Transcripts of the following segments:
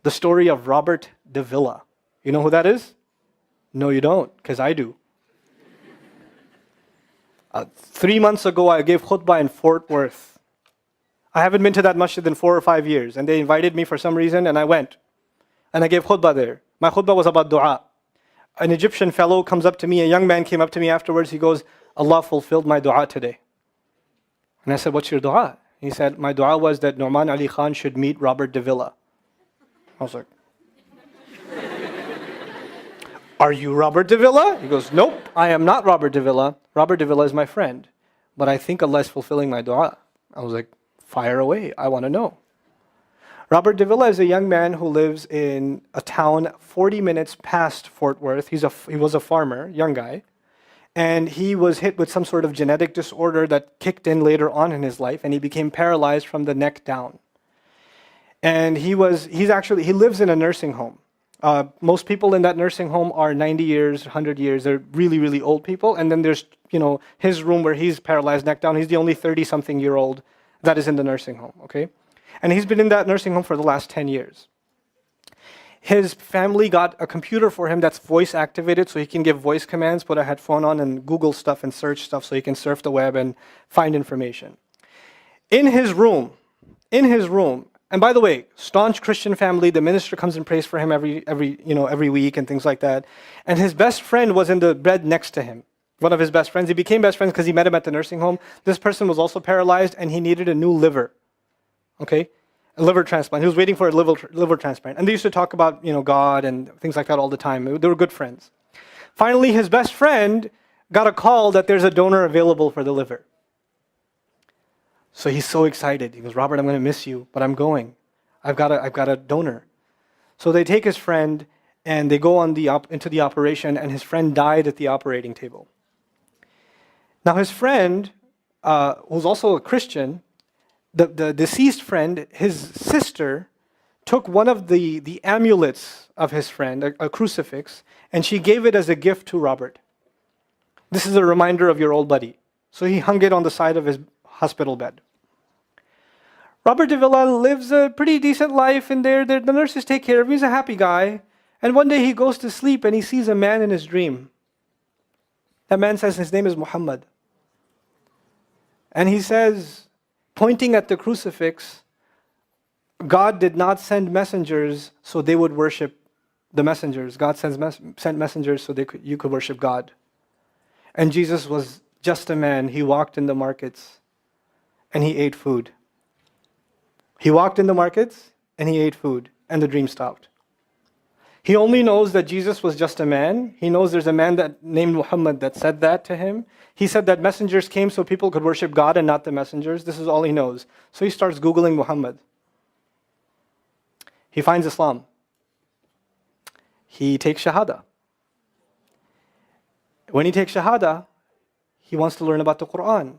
The story of Robert de Villa. You know who that is? No, you don't, because I do. 3 months ago, I gave khutbah in Fort Worth. I haven't been to that masjid in 4 or 5 years, and they invited me for some reason, and I went. And I gave khutbah there. My khutbah was about dua. An Egyptian fellow comes up to me, a young man came up to me afterwards, he goes, Allah fulfilled my dua today. And I said, what's your dua? He said, my dua was that Nu'man Ali Khan should meet Robert de Villa. I was like, are you Robert de Villa? He goes, nope, I am not Robert de Villa. Robert de Villa is my friend. But I think Allah is fulfilling my dua. I was like, fire away, I want to know. Robert de Villa is a young man who lives in a town 40 minutes past Fort Worth. He was a farmer, young guy. And he was hit with some sort of genetic disorder that kicked in later on in his life, and he became paralyzed from the neck down. And he lives in a nursing home. Most people in that nursing home are 90 years, 100 years. They're really, really old people. And then there's, his room where he's paralyzed neck down. He's the only 30-something-year-old that is in the nursing home, okay? And he's been in that nursing home for the last 10 years. His family got a computer for him that's voice activated, so he can give voice commands, put a headphone on and Google stuff and search stuff so he can surf the web and find information. In his room, and by the way, staunch Christian family, the minister comes and prays for him every week and things like that. And his best friend was in the bed next to him. One of his best friends. He became best friends because he met him at the nursing home. This person was also paralyzed and he needed a new liver. Okay? A liver transplant. He was waiting for a liver transplant. And they used to talk about, God and things like that all the time. They were good friends. Finally, his best friend got a call that there's a donor available for the liver. So he's so excited. He goes, Robert, I'm going to miss you, but I'm going. I've got a donor. So they take his friend and they go into the operation, and his friend died at the operating table. Now his friend, who's also a Christian, the deceased friend, his sister, took one of the amulets of his friend, a crucifix, and she gave it as a gift to Robert. This is a reminder of your old buddy. So he hung it on the side of his hospital bed. Robert de Villa lives a pretty decent life in there. The nurses take care of him. He's a happy guy. And one day he goes to sleep and he sees a man in his dream. That man says his name is Muhammad. And he says, pointing at the crucifix, God did not send messengers so they would worship the messengers. God sent messengers so you could worship God. And Jesus was just a man. He walked in the markets and he ate food. He walked in the markets and he ate food, and the dream stopped. He only knows that Jesus was just a man. He knows there's a man named Muhammad that said that to him. He said that messengers came so people could worship God and not the messengers. This is all he knows. So he starts Googling Muhammad. He finds Islam. He takes Shahada. When he takes Shahada, he wants to learn about the Quran.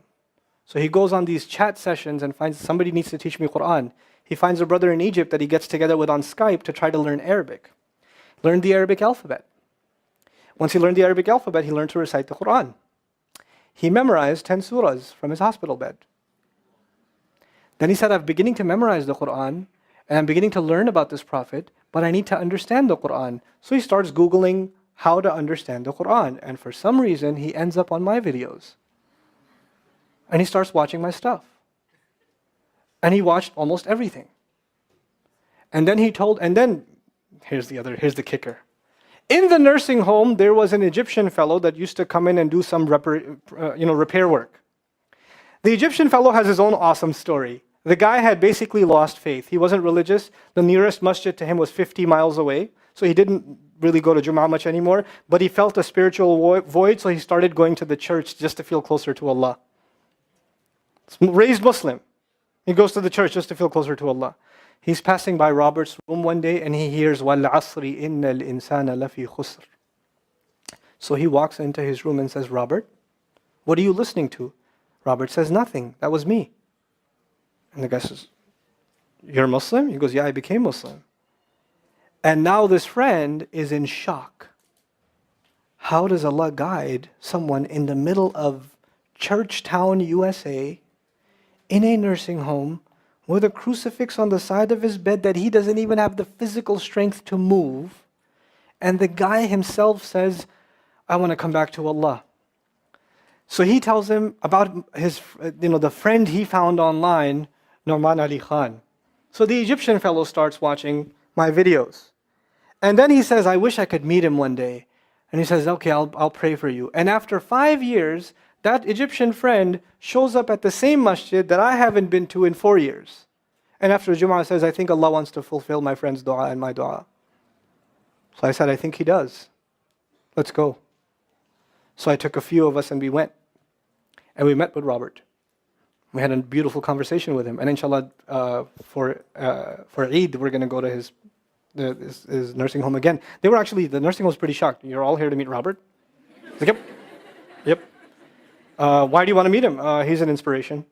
So he goes on these chat sessions and finds somebody needs to teach me Quran. He finds a brother in Egypt that he gets together with on Skype to try to learn Arabic. Learned the Arabic alphabet. Once he learned the Arabic alphabet, he learned to recite the Quran. He memorized 10 surahs from his hospital bed. Then he said, I'm beginning to memorize the Quran, and I'm beginning to learn about this prophet, but I need to understand the Quran. So he starts Googling how to understand the Quran. And for some reason, he ends up on my videos. And he starts watching my stuff. And he watched almost everything. And then here's the kicker. In the nursing home, there was an Egyptian fellow that used to come in and do some repair work. The Egyptian fellow has his own awesome story. The guy had basically lost faith. He wasn't religious. The nearest masjid to him was 50 miles away. So he didn't really go to Jummah much anymore. But he felt a spiritual void, so he started going to the church just to feel closer to Allah. Raised Muslim. He goes to the church just to feel closer to Allah. He's passing by Robert's room one day and he hears وَالْعَصْرِ إِنَّ الْإِنسَانَ لَفِي خُسْرٍ. So he walks into his room and says, Robert, what are you listening to? Robert says, nothing. That was me. And the guy says, you're Muslim? He goes, yeah, I became Muslim. And now this friend is in shock. How does Allah guide someone in the middle of Churchtown, USA, in a nursing home, with a crucifix on the side of his bed that he doesn't even have the physical strength to move. And the guy himself says, I want to come back to Allah. So he tells him about his, the friend he found online, Norman Ali Khan. So the Egyptian fellow starts watching my videos. And then he says, I wish I could meet him one day. And he says, okay, I'll pray for you. And after 5 years, that Egyptian friend shows up at the same masjid that I haven't been to in 4 years. And after Jum'ah says, I think Allah wants to fulfill my friend's dua and my dua. So I said, I think He does. Let's go. So I took a few of us and we went. And we met with Robert. We had a beautiful conversation with him. And inshallah, for Eid, we're going to go to his nursing home again. The nursing home was pretty shocked. You're all here to meet Robert? He's like, yep. Why do you want to meet him? He's an inspiration.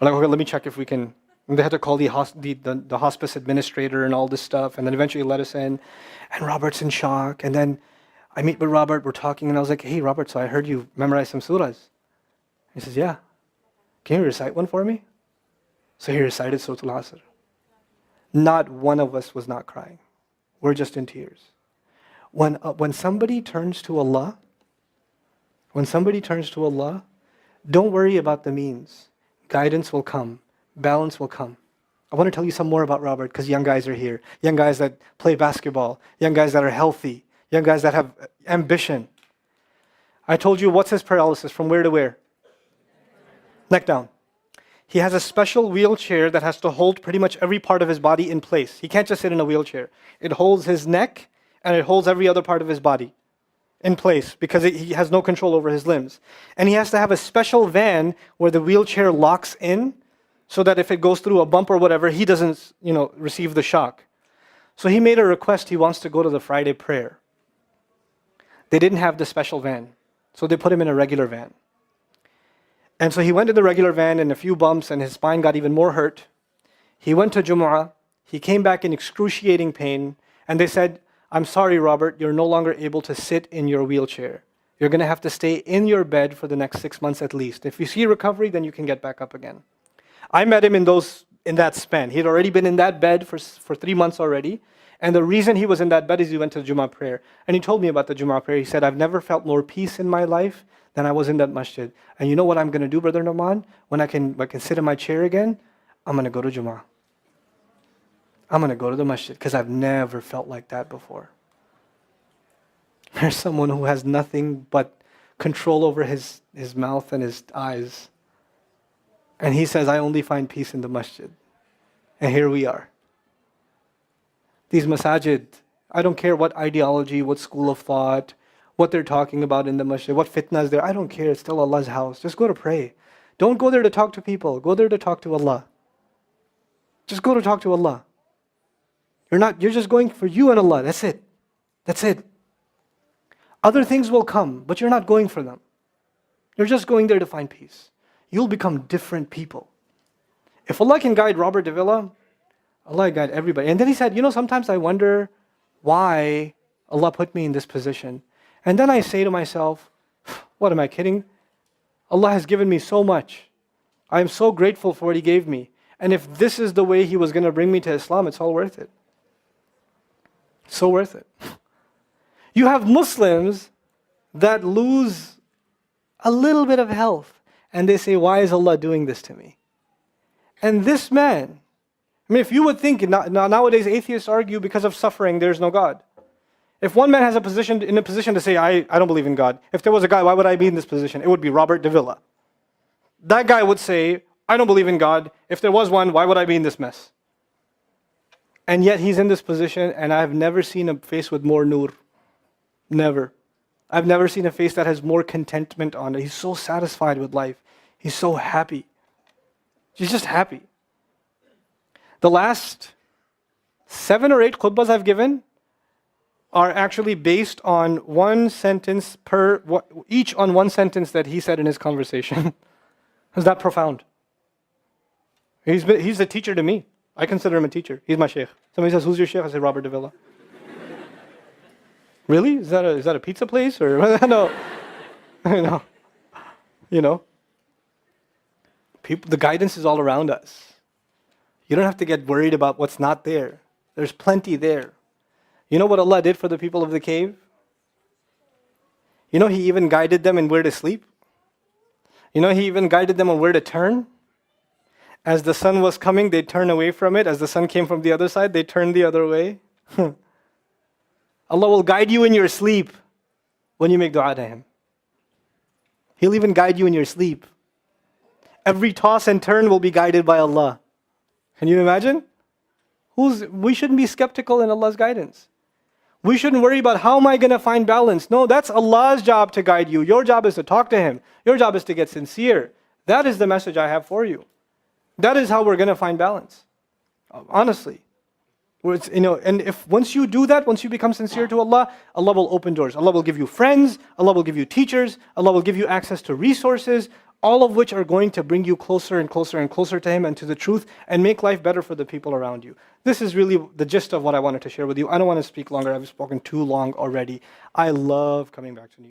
I'm like, okay, let me check if we can. And they had to call the hospice administrator and all this stuff, and then eventually let us in. And Robert's in shock. And then I meet with Robert, we're talking, and I was like, hey, Robert, so I heard you memorize some surahs. He says, yeah. Can you recite one for me? So he recited Surah Al-Asr. Not one of us was not crying. We're just in tears. When somebody turns to Allah, don't worry about the means. Guidance will come. Balance will come. I want to tell you some more about Robert because young guys are here. Young guys that play basketball. Young guys that are healthy. Young guys that have ambition. I told you what's his paralysis, from where to where? Neck down. He has a special wheelchair that has to hold pretty much every part of his body in place. He can't just sit in a wheelchair. It holds his neck and it holds every other part of his body in place because he has no control over his limbs. And he has to have a special van where the wheelchair locks in so that if it goes through a bump or whatever, he doesn't, receive the shock. So he made a request. He wants to go to the Friday prayer. They didn't have the special van, so they put him in a regular van. And so he went to the regular van and a few bumps and his spine got even more hurt. He went to Jumu'ah. He came back in excruciating pain. And they said, I'm sorry, Robert, you're no longer able to sit in your wheelchair. You're going to have to stay in your bed for the next 6 months at least. If you see recovery, then you can get back up again. I met him in that span. He'd already been in that bed for 3 months already. And the reason he was in that bed is he went to the Jummah prayer. And he told me about the Jummah prayer. He said, I've never felt more peace in my life than I was in that masjid. And you know what I'm going to do, Brother Norman? When I can sit in my chair again, I'm going to go to Jummah. I'm going to go to the masjid because I've never felt like that before. There's someone who has nothing but control over his mouth and his eyes. And he says, I only find peace in the masjid. And here we are. These masajid, I don't care what ideology, what school of thought, what they're talking about in the masjid, what fitna is there. I don't care. It's still Allah's house. Just go to pray. Don't go there to talk to people. Go there to talk to Allah. Just go to talk to Allah. You're just going for you and Allah. That's it. That's it. Other things will come, but you're not going for them. You're just going there to find peace. You'll become different people. If Allah can guide Robert Davila, Allah guide everybody. And then he said, sometimes I wonder why Allah put me in this position. And then I say to myself, what am I kidding? Allah has given me so much. I am so grateful for what He gave me. And if this is the way He was going to bring me to Islam, it's all worth it. So worth it. You have Muslims that lose a little bit of health and they say, why is Allah doing this to me? And this man, if you would think, nowadays atheists argue because of suffering, there's no God. If one man has in a position to say, I don't believe in God. If there was a guy, why would I be in this position? It would be Robert Davila. That guy would say, I don't believe in God. If there was one, why would I be in this mess? And yet he's in this position, and I've never seen a face with more nur. Never. I've never seen a face that has more contentment on it. He's so satisfied with life. He's so happy. He's just happy. The last 7 or 8 khutbahs I've given are actually based on one sentence each on one sentence that he said in his conversation. Is that profound? He's a teacher to me. I consider him a teacher. He's my sheikh. Somebody says, who's your sheikh? I say, Robert Davila. Really? Is that a pizza place? Or no. The guidance is all around us. You don't have to get worried about what's not there. There's plenty there. You know what Allah did for the people of the cave? You know He even guided them in where to sleep. You know He even guided them on where to turn. As the sun was coming, they'd turn away from it. As the sun came from the other side, they'd turn the other way. Allah will guide you in your sleep when you make dua to Him. He'll even guide you in your sleep. Every toss and turn will be guided by Allah. Can you imagine? We shouldn't be skeptical in Allah's guidance. We shouldn't worry about how am I going to find balance. No, that's Allah's job to guide you. Your job is to talk to Him. Your job is to get sincere. That is the message I have for you. That is how we're going to find balance. Honestly. And if once you do that, once you become sincere to Allah, Allah will open doors. Allah will give you friends. Allah will give you teachers. Allah will give you access to resources, all of which are going to bring you closer and closer and closer to Him and to the truth and make life better for the people around you. This is really the gist of what I wanted to share with you. I don't want to speak longer. I've spoken too long already. I love coming back to New York.